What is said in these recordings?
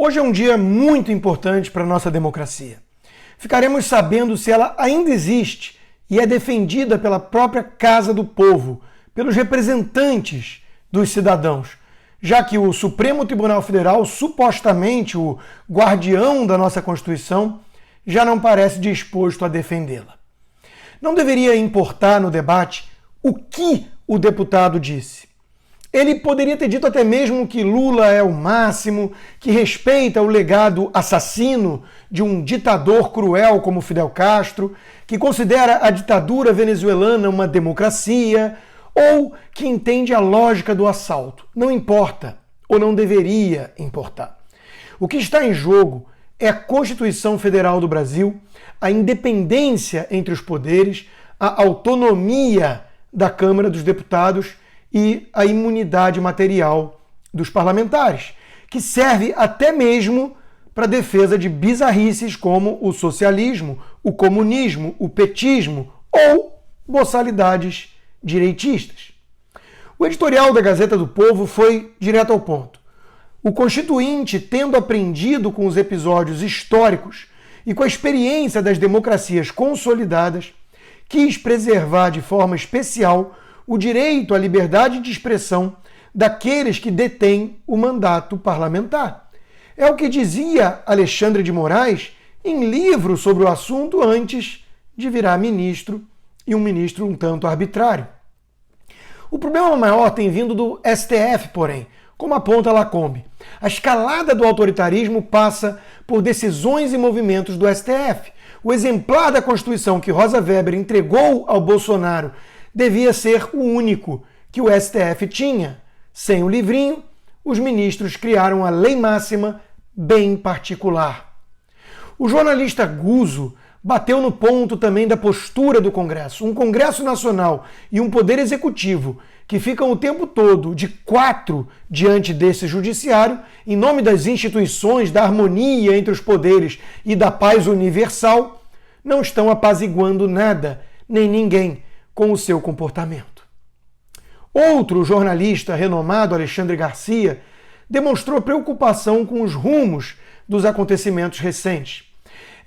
Hoje é um dia muito importante para a nossa democracia. Ficaremos sabendo se ela ainda existe e é defendida pela própria Casa do Povo, pelos representantes dos cidadãos, já que o Supremo Tribunal Federal, supostamente o guardião da nossa Constituição, já não parece disposto a defendê-la. Não deveria importar no debate o que o deputado disse. Ele poderia ter dito até mesmo que Lula é o máximo, que respeita o legado assassino de um ditador cruel como Fidel Castro, que considera a ditadura venezuelana uma democracia, ou que entende a lógica do assalto. Não importa, ou não deveria importar. O que está em jogo é a Constituição Federal do Brasil, a independência entre os poderes, a autonomia da Câmara dos Deputados e a imunidade material dos parlamentares, que serve até mesmo para a defesa de bizarrices como o socialismo, o comunismo, o petismo ou boçalidades direitistas. O editorial da Gazeta do Povo foi direto ao ponto. O Constituinte, tendo aprendido com os episódios históricos e com a experiência das democracias consolidadas, quis preservar de forma especial o direito à liberdade de expressão daqueles que detêm o mandato parlamentar. É o que dizia Alexandre de Moraes em livro sobre o assunto antes de virar ministro, e um ministro um tanto arbitrário. O problema maior tem vindo do STF, porém, como aponta Lacombe. A escalada do autoritarismo passa por decisões e movimentos do STF. O exemplar da Constituição que Rosa Weber entregou ao Bolsonaro devia ser o único que o STF tinha. Sem o livrinho, os ministros criaram a lei máxima bem particular. O jornalista Guzzo bateu no ponto também da postura do Congresso. Um Congresso Nacional e um Poder Executivo que ficam o tempo todo de quatro diante desse judiciário, em nome das instituições, da harmonia entre os poderes e da paz universal, não estão apaziguando nada, nem ninguém, com o seu comportamento. Outro jornalista renomado, Alexandre Garcia, demonstrou preocupação com os rumos dos acontecimentos recentes.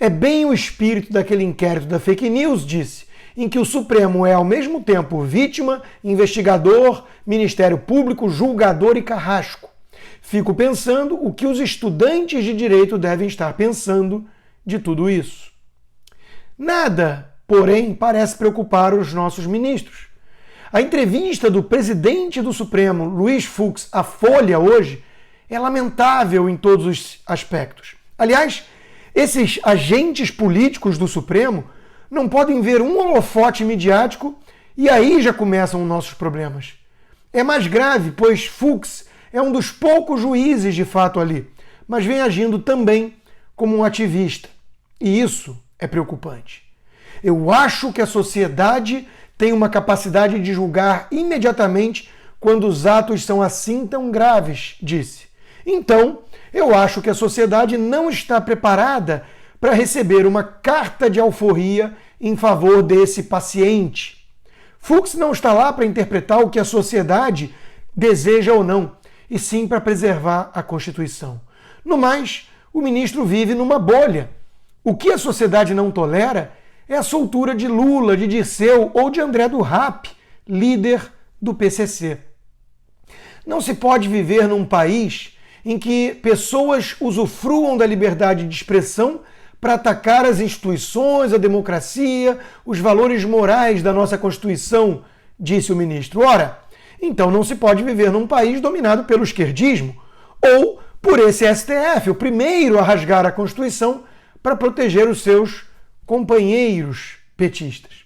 É bem o espírito daquele inquérito da fake news, disse, em que o Supremo é ao mesmo tempo vítima, investigador, Ministério Público, julgador e carrasco. Fico pensando o que os estudantes de direito devem estar pensando de tudo isso. Nada, porém, parece preocupar os nossos ministros. A entrevista do presidente do Supremo, Luiz Fux, à Folha hoje, é lamentável em todos os aspectos. Aliás, esses agentes políticos do Supremo não podem ver um holofote midiático e aí já começam os nossos problemas. É mais grave, pois Fux é um dos poucos juízes de fato ali, mas vem agindo também como um ativista. E isso é preocupante. Eu acho que a sociedade tem uma capacidade de julgar imediatamente quando os atos são assim tão graves, disse. Então, eu acho que a sociedade não está preparada para receber uma carta de alforria em favor desse paciente. Fux não está lá para interpretar o que a sociedade deseja ou não, e sim para preservar a Constituição. No mais, o ministro vive numa bolha. O que a sociedade não tolera é a soltura de Lula, de Dirceu ou de André do Rap, líder do PCC. Não se pode viver num país em que pessoas usufruam da liberdade de expressão para atacar as instituições, a democracia, os valores morais da nossa Constituição, disse o ministro. Ora, então não se pode viver num país dominado pelo esquerdismo ou por esse STF, o primeiro a rasgar a Constituição para proteger os seus companheiros petistas.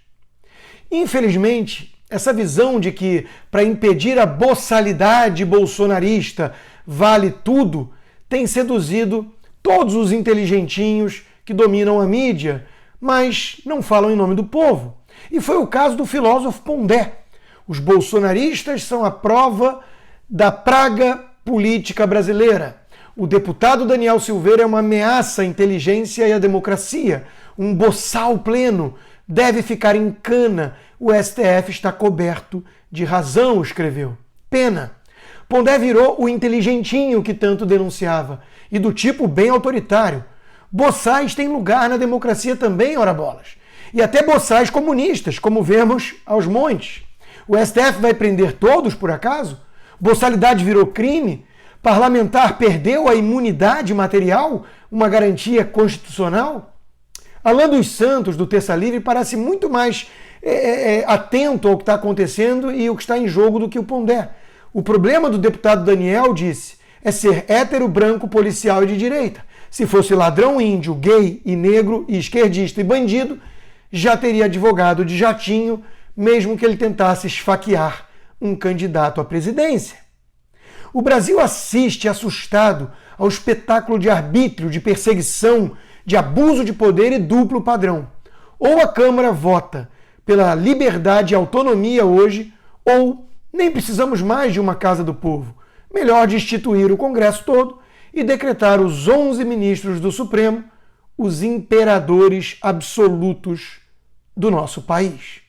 Infelizmente, essa visão de que para impedir a boçalidade bolsonarista vale tudo tem seduzido todos os inteligentinhos que dominam a mídia, mas não falam em nome do povo. E foi o caso do filósofo Pondé. Os bolsonaristas são a prova da praga política brasileira. O deputado Daniel Silveira é uma ameaça à inteligência e à democracia, um boçal pleno, deve ficar em cana. O STF está coberto de razão, escreveu. Pena, Pondé virou o inteligentinho que tanto denunciava, e do tipo bem autoritário. Boçais tem lugar na democracia também, ora bolas. E até boçais comunistas, como vemos aos montes. O STF vai prender todos, por acaso? Boçalidade virou crime? Parlamentar perdeu a imunidade material, uma garantia constitucional? Alan dos Santos, do Terça Livre, parece muito mais atento ao que está acontecendo e o que está em jogo do que o Pondé. O problema do deputado Daniel, disse, é ser hétero, branco, policial e de direita. Se fosse ladrão, índio, gay e negro e esquerdista e bandido, já teria advogado de jatinho, mesmo que ele tentasse esfaquear um candidato à presidência. O Brasil assiste assustado ao espetáculo de arbítrio, de perseguição, de abuso de poder e duplo padrão. Ou a Câmara vota pela liberdade e autonomia hoje, ou nem precisamos mais de uma Casa do Povo. Melhor destituir o Congresso todo e decretar os 11 ministros do Supremo os imperadores absolutos do nosso país.